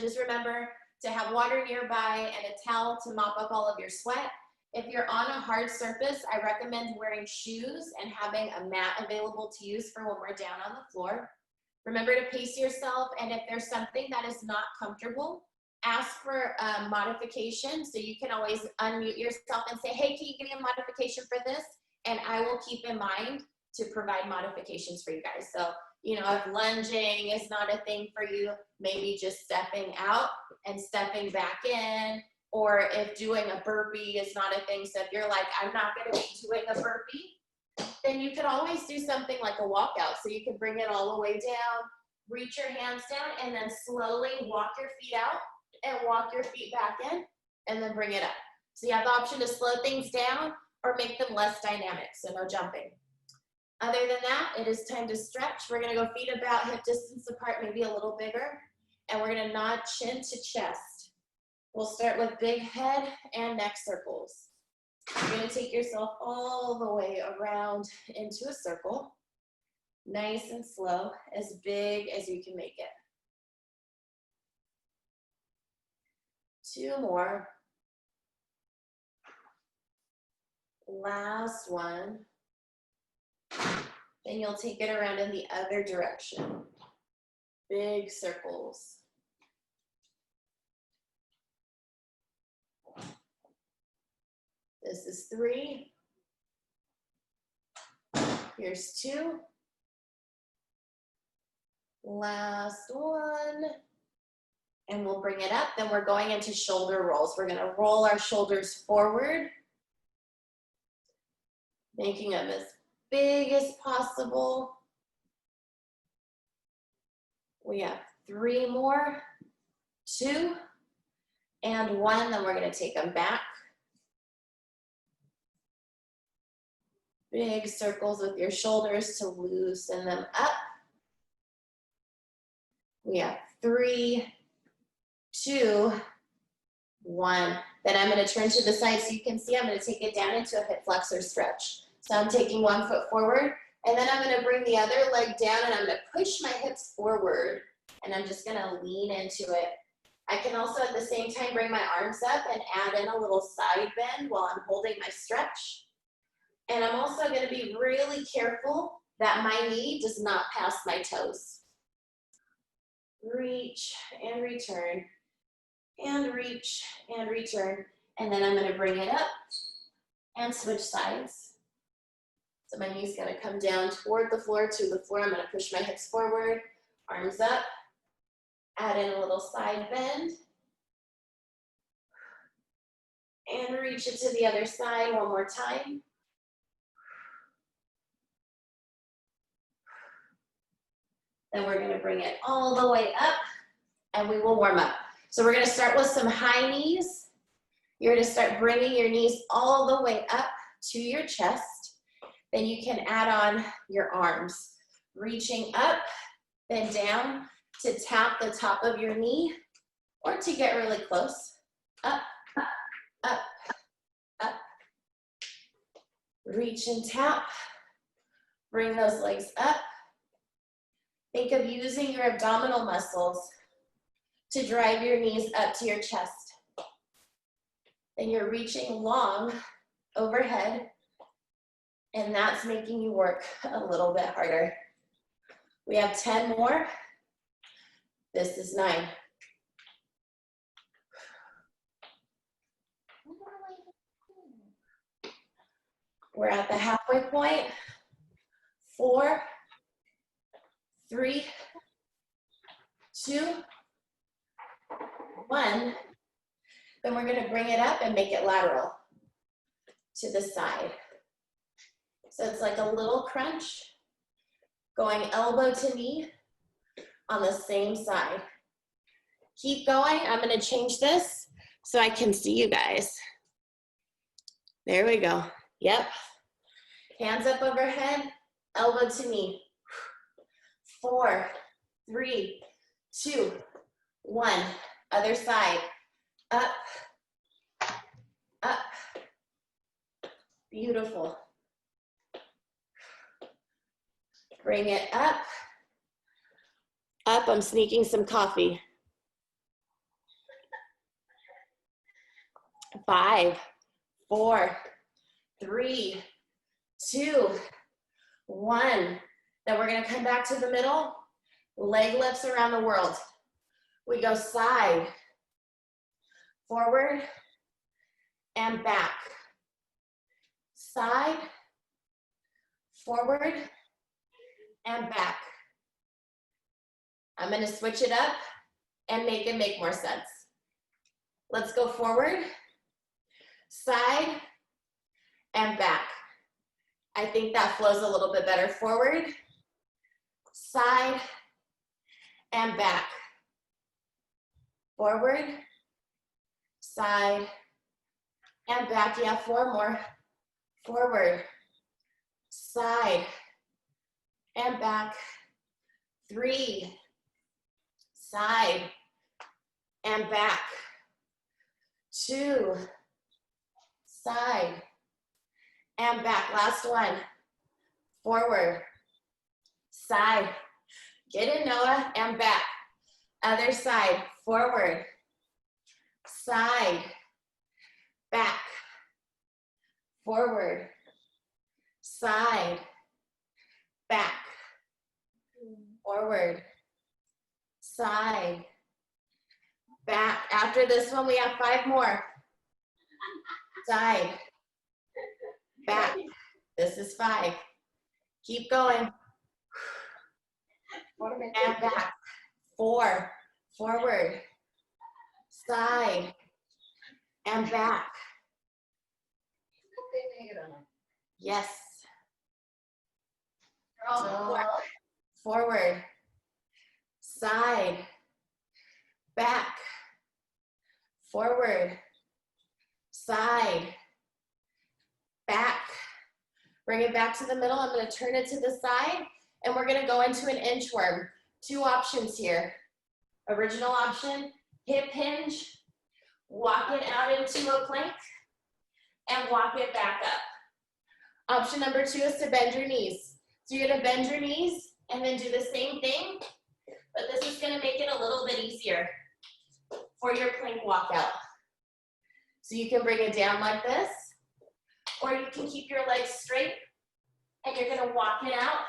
just remember to have water nearby and a towel to mop up all of your sweat. If you're on a hard surface, I recommend wearing shoes and having a mat available to use for when we're down on the floor. Remember to pace yourself, and if there's something that is not comfortable, ask for a modification. So you can always unmute yourself and say, hey, can you give me a modification for this? And I will keep in mind to provide modifications for you guys. So, you know, if lunging is not a thing for you, maybe just stepping out and stepping back in, or if doing a burpee is not a thing. So if you're like, I'm not gonna be doing a burpee, then you could always do something like a walkout. So you can bring it all the way down, reach your hands down, and then slowly walk your feet out and walk your feet back in, and then bring it up. So you have the option to slow things down or make them less dynamic, so no jumping. Other than that, it is time to stretch. We're gonna go feet about hip distance apart, maybe a little bigger, and we're gonna nod chin to chest. We'll start with big head and neck circles. You're gonna take yourself all the way around into a circle, nice and slow, as big as you can make it. 2 more. Last one. Then you'll take it around in the other direction. Big circles. This is 3. Here's 2. Last one. And we'll bring it up. Then we're going into shoulder rolls. We're gonna roll our shoulders forward, making them as big as possible. We have 3 more, 2, and 1. Then we're gonna take them back. Big circles with your shoulders to loosen them up. We have 3, 2, 1. Then I'm going to turn to the side so you can see I'm going to take it down into a hip flexor stretch. So I'm taking 1 foot forward, and then I'm going to bring the other leg down, and I'm going to push my hips forward, and I'm just going to lean into it. I can also at the same time bring my arms up and add in a little side bend while I'm holding my stretch. And I'm also going to be really careful that my knee does not pass my toes. Reach and return, and reach and return. And then I'm going to bring it up and switch sides. So my knee's going to come down toward the floor, to the floor. I'm going to push my hips forward, arms up, add in a little side bend, and reach it to the other side one more time. Then we're going to bring it all the way up, and we will warm up. So we're going to start with some high knees. You're going to start bringing your knees all the way up to your chest. Then you can add on your arms, reaching up, then down to tap the top of your knee, or to get really close. Up, up, up. Reach and tap. Bring those legs up. Think of using your abdominal muscles to drive your knees up to your chest. Then you're reaching long overhead, and that's making you work a little bit harder. We have 10 more. This is 9. We're at the halfway point. 4, 3, 2, 1. Then we're going to bring it up and make it lateral to the side. So it's like a little crunch, going elbow to knee on the same side. Keep going. I'm going to change this so I can see you guys. There we go. Yep. Hands up overhead, elbow to knee. 4, 3, 2, 1. Other side. Up, up. Beautiful. Bring it up. Up, I'm sneaking some coffee. 5, 4, 3, 2, 1. Then we're gonna come back to the middle, leg lifts around the world. We go side, forward, and back. Side, forward, and back. I'm gonna switch it up and make it make more sense. Let's go forward, side, and back. I think that flows a little bit better. Forward, side, and back. Forward, side, and back. Yeah, 4 more. Forward, side, and back. 3, side, and back. 2, side, and back. Last one. Forward, side. Get in, Noah, and back. Other side. Forward, side, back. Forward, side, back. Forward, side, back. After this one, we have 5 more. Side, back. This is 5. Keep going. And back. 4, forward, side, and back. Yes. Forward, side, back. Forward, side, back. Bring it back to the middle. I'm going to turn it to the side, and we're going to go into an inchworm. 2 options here. Original option, hip hinge, walk it out into a plank, and walk it back up. Option number 2 is to bend your knees. So you're gonna bend your knees and then do the same thing, but this is gonna make it a little bit easier for your plank walkout. So you can bring it down like this, or you can keep your legs straight and you're gonna walk it out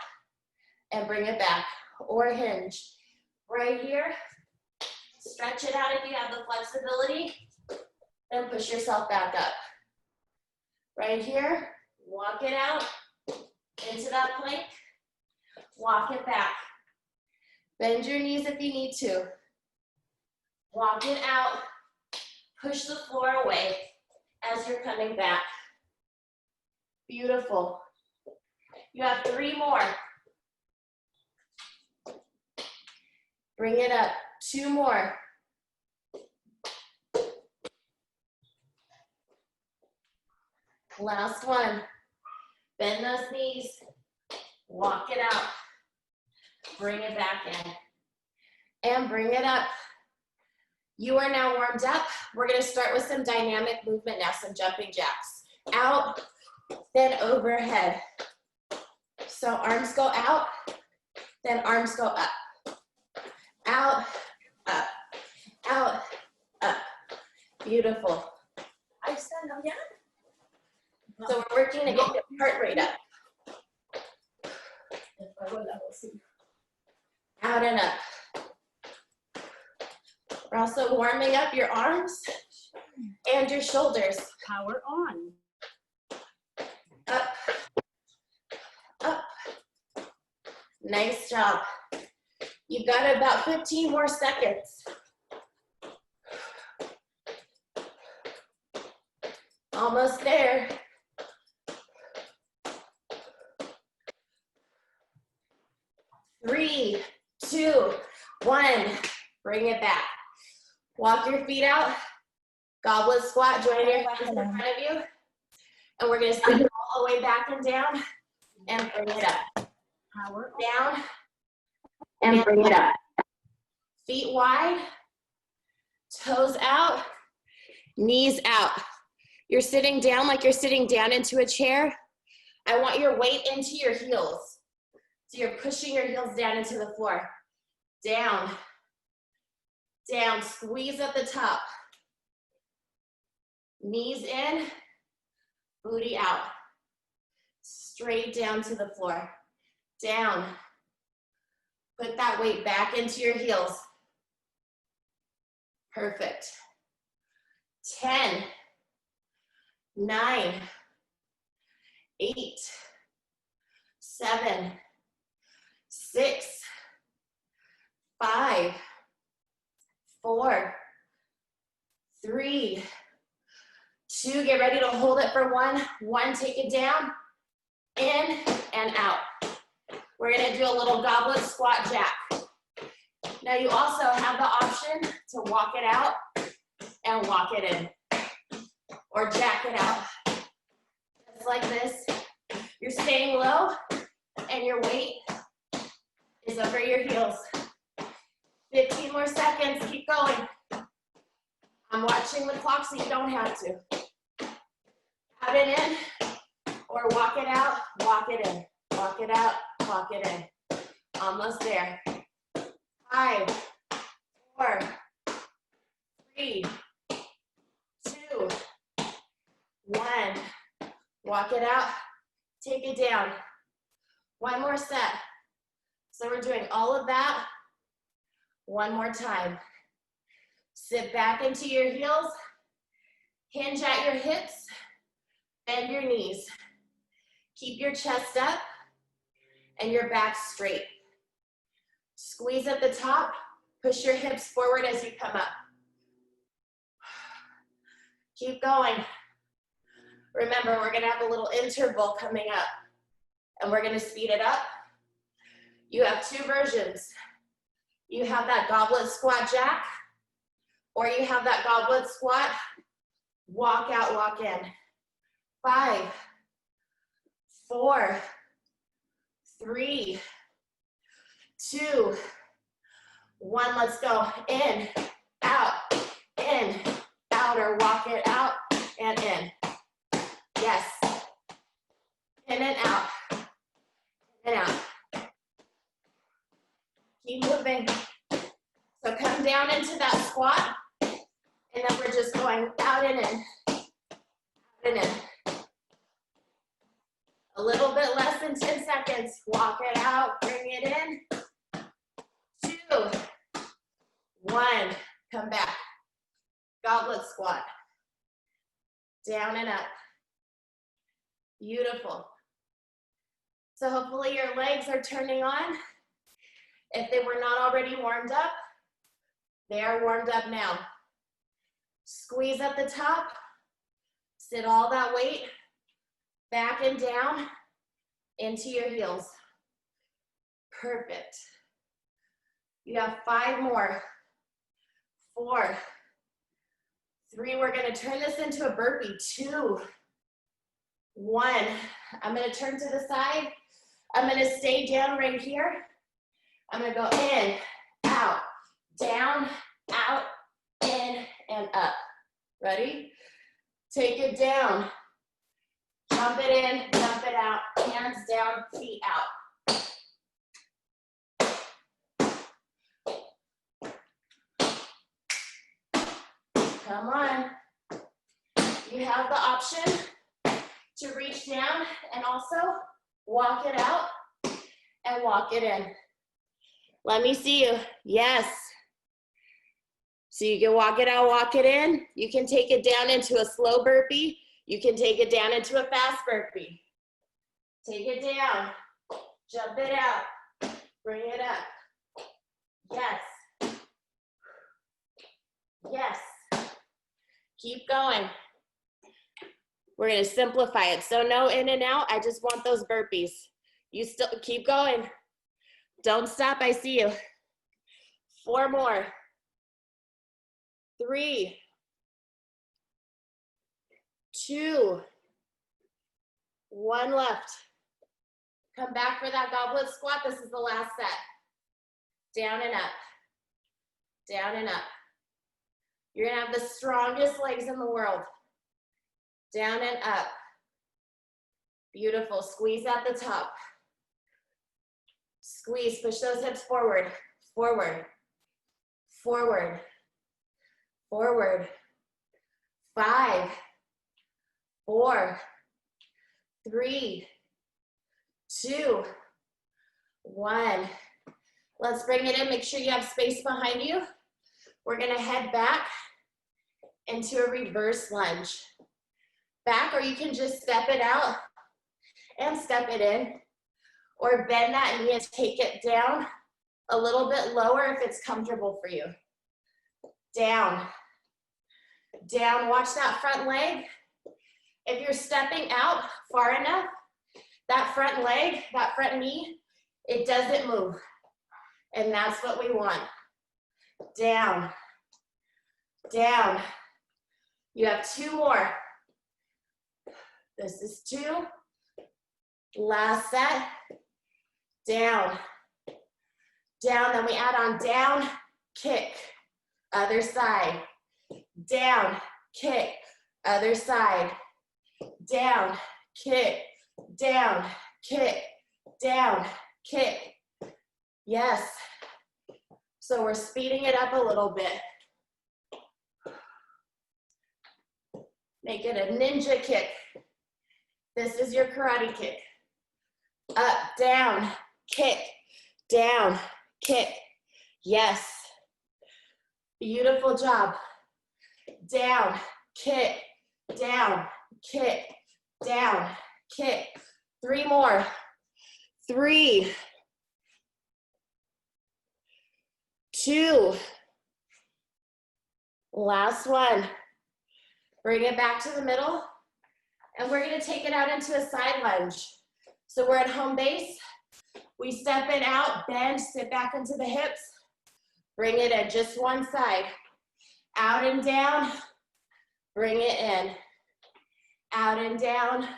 and bring it back, or hinge. Right here, stretch it out if you have the flexibility, then push yourself back up. Right here, walk it out into that plank, walk it back. Bend your knees if you need to. Walk it out, push the floor away as you're coming back. Beautiful. You have 3 more. Bring it up, 2 more. Last one. Bend those knees, walk it out, bring it back in, and bring it up. You are now warmed up. We're gonna start with some dynamic movement now, some jumping jacks. Out, then overhead. So arms go out, then arms go up. Out, up, out, up. Beautiful. I stand up, yeah? So we're working to get the heart rate up. Out and up. We're also warming up your arms and your shoulders. Power on. Up, up. Nice job. You've got about 15 more seconds. Almost there. 3, 2, 1. Bring it back. Walk your feet out. Goblet squat. Join your hands in front of you. And we're going to step all the way back and down and bring it up. Power Down and bring it up. Feet wide. Toes out. Knees out. You're sitting down like you're sitting down into a chair. I want your weight into your heels. So you're pushing your heels down into the floor. Down, down, squeeze at the top. Knees in, booty out. Straight down to the floor. Down. Put that weight back into your heels. Perfect. 10, 9, 8, 7, 6, 5, 4, 3, 2. Get ready to hold it for 1. 1, take it down, in and out. We're gonna do a little goblet squat jack. Now you also have the option to walk it out and walk it in, or jack it out. Just like this. You're staying low and your weight is over your heels. 15 more seconds, keep going. I'm watching the clock so you don't have to. Out and in, or walk it out, walk it in. Walk it out, walk it in. Almost there. 5, 4, 3, 2, 1. Walk it out, take it down. 1 more set. So we're doing all of that 1 more time. Sit back into your heels, hinge at your hips, bend your knees. Keep your chest up and your back straight. Squeeze at the top, push your hips forward as you come up. Keep going. Remember, we're gonna have a little interval coming up and we're gonna speed it up. You have 2 versions. You have that goblet squat jack, or you have that goblet squat, walk out, walk in. 5, 4, 3, 2, 1. Let's go. In, out, or walk it out and in. Yes. In and out. In and out. Keep moving. So come down into that squat, and then we're just going out and in. Out and in. A little bit less than 10 seconds. Walk it out, bring it in. 2, 1, come back. Goblet squat. Down and up. Beautiful. So hopefully your legs are turning on. If they were not already warmed up, they are warmed up now. Squeeze at the top. Sit all that weight back and down into your heels. Perfect. You have 5 more. 4, 3. We're going to turn this into a burpee. 2, 1. I'm going to turn to the side. I'm going to stay down right here. I'm going to go in, out, down, out, in, and up. Ready? Take it down. Jump it in, jump it out. Hands down, feet out. Come on. You have the option to reach down and also walk it out and walk it in. Let me see you. Yes. So you can walk it out, walk it in. You can take it down into a slow burpee. You can take it down into a fast burpee. Take it down. Jump it out. Bring it up. Yes. Yes. Keep going. We're going to simplify it. So no in and out. I just want those burpees. You still keep going. Don't stop. I see you. 4 more. 3, 2, 1 left. Come back for that goblet squat. This is the last set. Down and up. Down and up. You're going to have the strongest legs in the world. Down and up. Beautiful. Squeeze at the top. Squeeze. Push those hips forward. Forward. Forward. Forward. 5, 4, 3, 2, 1. Let's bring it in. Make sure you have space behind you. We're gonna head back into a reverse lunge. Back, or you can just step it out and step it in, or bend that knee and take it down a little bit lower if it's comfortable for you. Down, down. Watch that front leg. If you're stepping out far enough, that front leg, that front knee, it doesn't move. And that's what we want. Down, down. You have 2 more. This is 2. Last set. Down, down. Then we add on down, kick, other side. Down, kick, other side. Down, kick, down, kick, down, kick. Yes. So we're speeding it up a little bit. Make it a ninja kick. This is your karate kick. Up, down, kick, down, kick. Yes. Beautiful job. Down, kick, down, kick, down, kick. 3 more. 3, 2. Last one. Bring it back to the middle, and we're gonna take it out into a side lunge. So we're at home base. We step it out, bend, sit back into the hips. Bring it in, just one side. Out and down, bring it in. Out and down,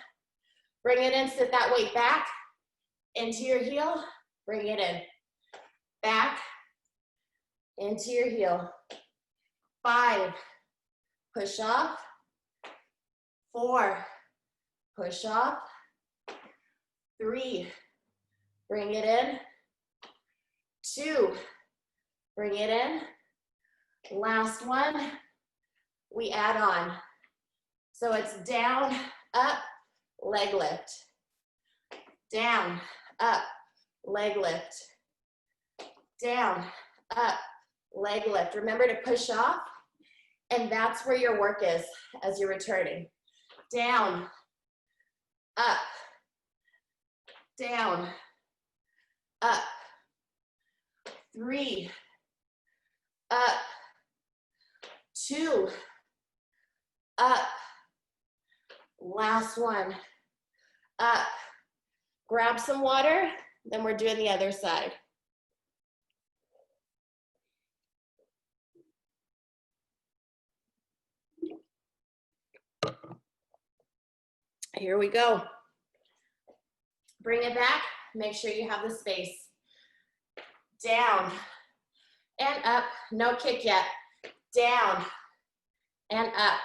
bring it in, sit that weight back into your heel, bring it in. Back, into your heel. 5, push off. 4, push off. 3, bring it in. 2, bring it in. Last one, we add on. So it's down, up, leg lift. Down, up, leg lift. Down, up, leg lift. Remember to push off, and that's where your work is as you're returning. Down, up, down, up. 3, up, 2, up. Last one, up. Grab some water, then we're doing the other side. Here we go. Bring it back, make sure you have the space. Down and up, no kick yet. Down and up.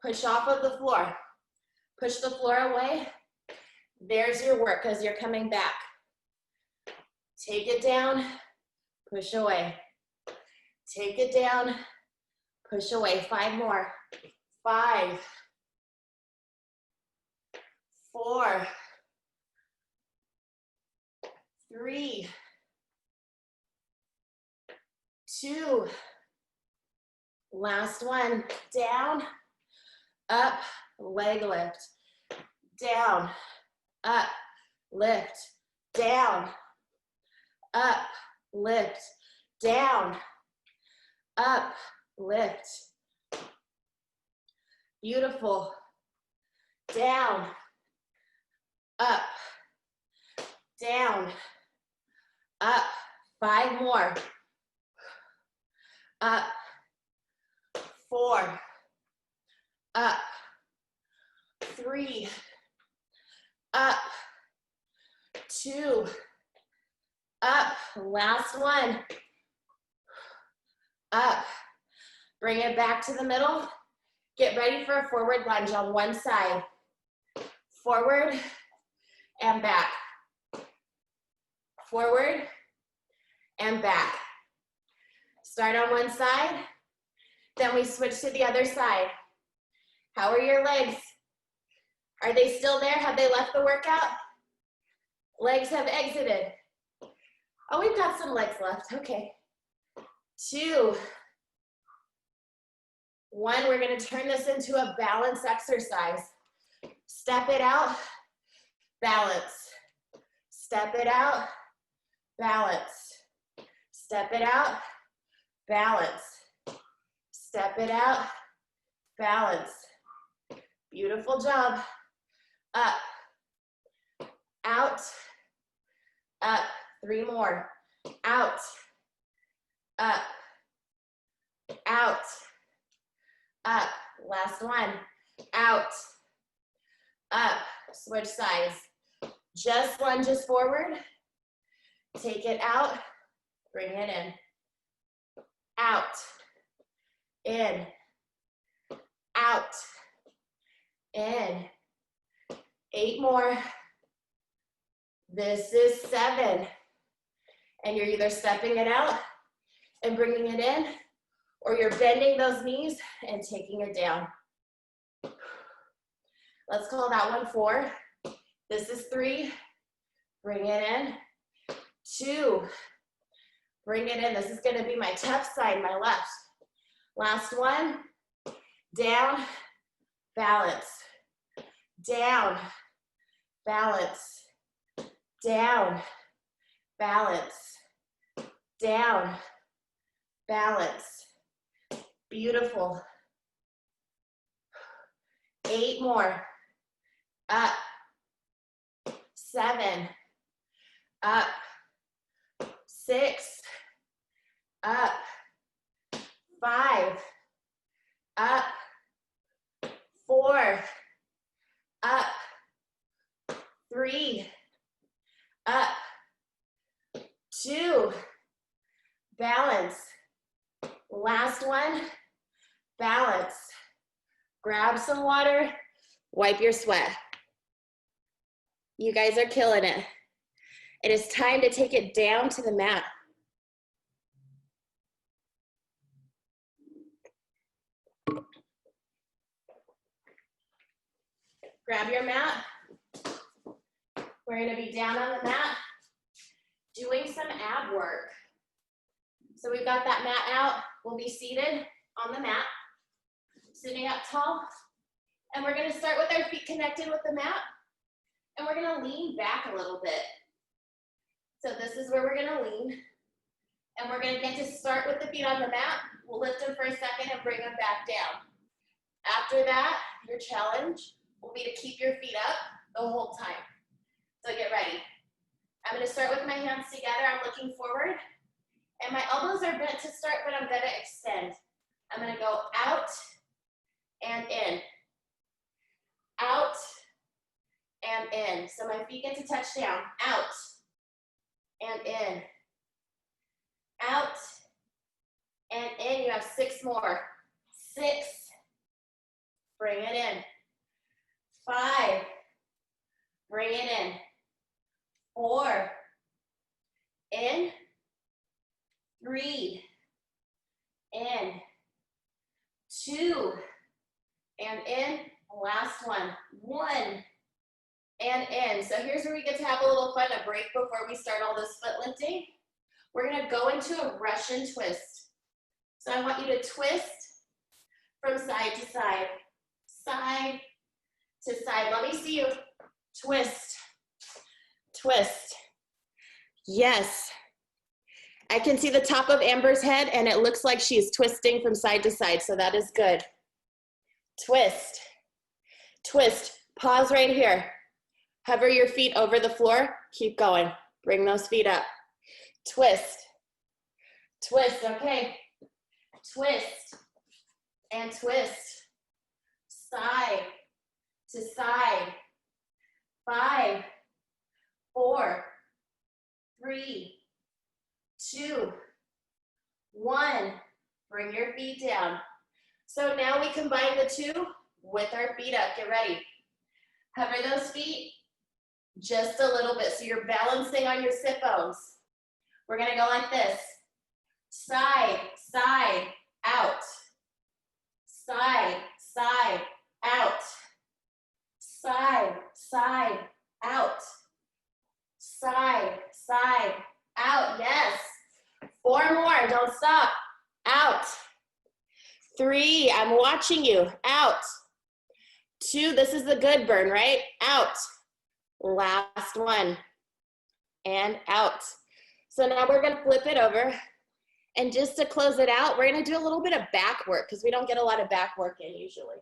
Push off of the floor. Push the floor away. There's your work as you're coming back. Take it down, push away. Take it down, push away. 5 more. 5, 4, 3, 2. Last one. Down, up, leg lift. Down, up, lift. Down, up, lift. Down, up, lift. Beautiful. Down, up, down, up. 5 more. Up, 4, up, 3, up, 2, up. Last one. Up. Bring it back to the middle. Get ready for a forward lunge on one side. Forward and back. Forward and back. Start on one side, then we switch to the other side. How are your legs? Are they still there? Have they left the workout? Legs have exited. Oh, we've got some legs left. Okay. 2, 1. We're going to turn this into a balance exercise. Step it out, balance. Step it out, balance. Step it out, balance. Step it out, balance. Beautiful job. Up, out, up. 3 more. Out, up, out, up. Last one. Out, up. Switch sides. Just lunges forward. Take it out. Bring it in. Out, in, out, in. 8 more. This is 7. And you're either stepping it out and bringing it in, or you're bending those knees and taking it down. Let's call that one 4. This is 3. Bring it in. 2. Bring it in. This is going to be my tough side, my left. Last one. Down, balance. Down, balance. Down, balance. Down, balance. Beautiful. 8 more. Up. 7. Up. 6. Up. 5. Up. 4. Up. 3. Up. 2. Balance. Last one. Balance. Grab some water. Wipe your sweat. You guys are killing it. It is time to take it down to the mat. Grab your mat. We're going to be down on the mat doing some ab work. So we've got that mat out. We'll be seated on the mat, sitting up tall. And we're going to start with our feet connected with the mat. And we're going to lean back a little bit. So this is where we're going to lean. And we're going to get to start with the feet on the mat. We'll lift them for a second and bring them back down. After that, your challenge will be to keep your feet up the whole time. So get ready. I'm going to start with my hands together. I'm looking forward. And my elbows are bent to start, but I'm going to extend. I'm going to go out and in. Out and in. So my feet get to touch down. Out and in. Out and in. You have 6 more. 6. Bring it in. 5. Bring it in. 4. In. 3. In. 2. And in. Last one. 1. And in. So here's where we get to have a little fun, a break before we start all this foot lifting. We're going to go into a Russian twist. So I want you to twist from side to side. Side to side. Let me see you. Twist. Twist. Yes. I can see the top of Amber's head, and it looks like she's twisting from side to side, so that is good. Twist. Twist. Pause right here. Hover your feet over the floor. Keep going. Bring those feet up. Twist. Twist. Okay. Twist. And twist. Side to side. 5, 4, 3, 2, 1. Bring your feet down. So now we combine the 2 with our feet up. Get ready. Hover those feet just a little bit so you're balancing on your sit bones. We're going to go like this. Side, side, out. Side, side, out. side, side, out. Side, side, out, yes. 4 more, don't stop. Out. 3, I'm watching you, out. 2, this is the good burn, right? Out. Last one, and out. So now we're gonna flip it over, and just to close it out, we're gonna do a little bit of back work, because we don't get a lot of back work in usually.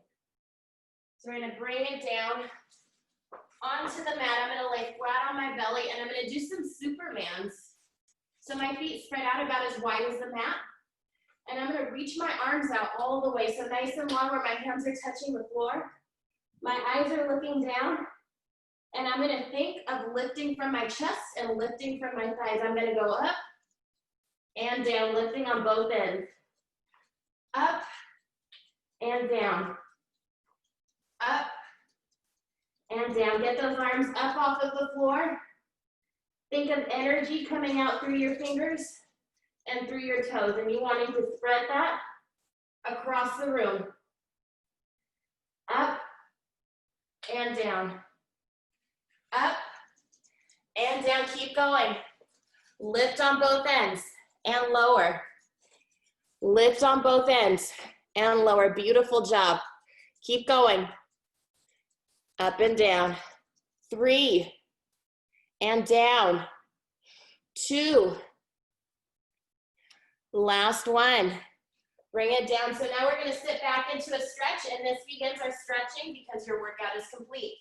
So we're gonna bring it down onto the mat. I'm gonna lay flat on my belly, and I'm gonna do some Supermans. So my feet spread out about as wide as the mat. And I'm gonna reach my arms out all the way, so nice and long where my hands are touching the floor. My eyes are looking down, and I'm gonna think of lifting from my chest and lifting from my thighs. I'm gonna go up and down, lifting on both ends. Up and down. Up and down. Get those arms up off of the floor. Think of energy coming out through your fingers and through your toes, and you wanting to spread that across the room. Up and down. Up and down. Keep going. Lift on both ends and lower. Lift on both ends and lower. Beautiful job. Keep going. Up and down. 3 and down. 2. Last one. Bring it down. So now we're going to sit back into a stretch, and this begins our stretching because your workout is complete.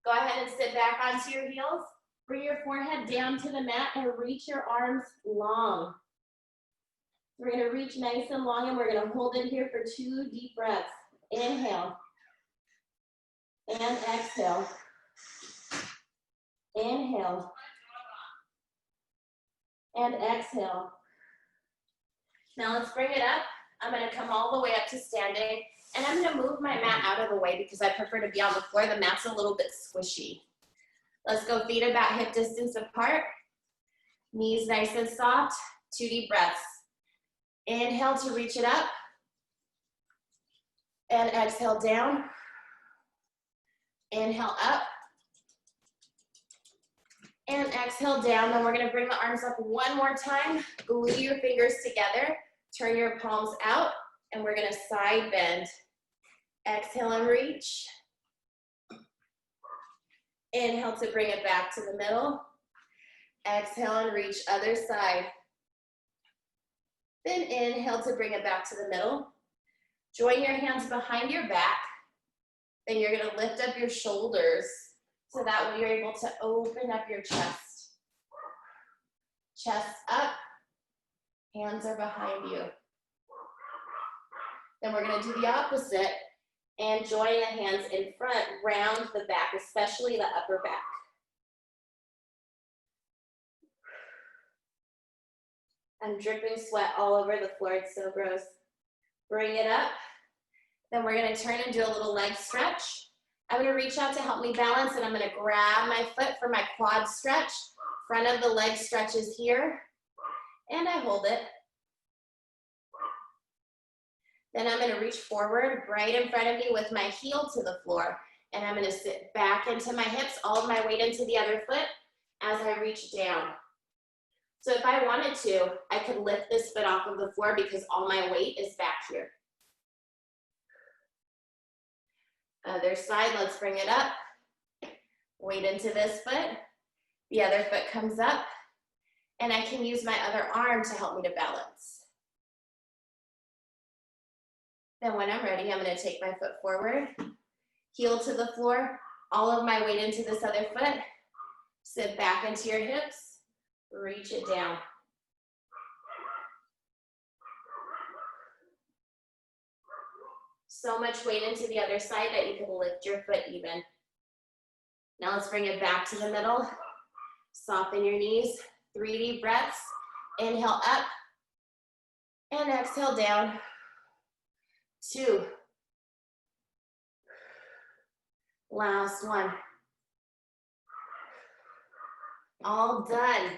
Go ahead and sit back onto your heels. Bring your forehead down to the mat and reach your arms long. We're going to reach nice and long, and we're going to hold it here for 2 deep breaths. Inhale and exhale. Inhale and exhale. Now let's bring it up. I'm gonna come all the way up to standing, and I'm gonna move my mat out of the way because I prefer to be on the floor. The mat's a little bit squishy. Let's go feet about hip distance apart. Knees nice and soft. 2 deep breaths. Inhale to reach it up. And exhale down. Inhale up. And exhale down. Then we're gonna bring the arms up one more time. Glue your fingers together. Turn your palms out, and we're gonna side bend. Exhale and reach. Inhale to bring it back to the middle. Exhale and reach other side. Then inhale to bring it back to the middle. Join your hands behind your back. Then you're gonna lift up your shoulders so that way you're able to open up your chest. Chest up. Hands are behind you. Then we're gonna do the opposite and join the hands in front, round the back, especially the upper back. I'm dripping sweat all over the floor, it's so gross. Bring it up. Then we're gonna turn and do a little leg stretch. I'm gonna reach out to help me balance, and I'm gonna grab my foot for my quad stretch. Front of the leg stretches here. And I hold it. Then I'm gonna reach forward right in front of me with my heel to the floor. And I'm gonna sit back into my hips, all of my weight into the other foot as I reach down. So if I wanted to, I could lift this foot off of the floor because all my weight is back here. Other side, let's bring it up. Weight into this foot. The other foot comes up. And I can use my other arm to help me to balance. Then when I'm ready, I'm gonna take my foot forward, heel to the floor, all of my weight into this other foot, sit back into your hips, reach it down. So much weight into the other side that you can lift your foot even. Now let's bring it back to the middle. Soften your knees. 3 deep breaths. Inhale up and exhale down. 2. Last one. All done.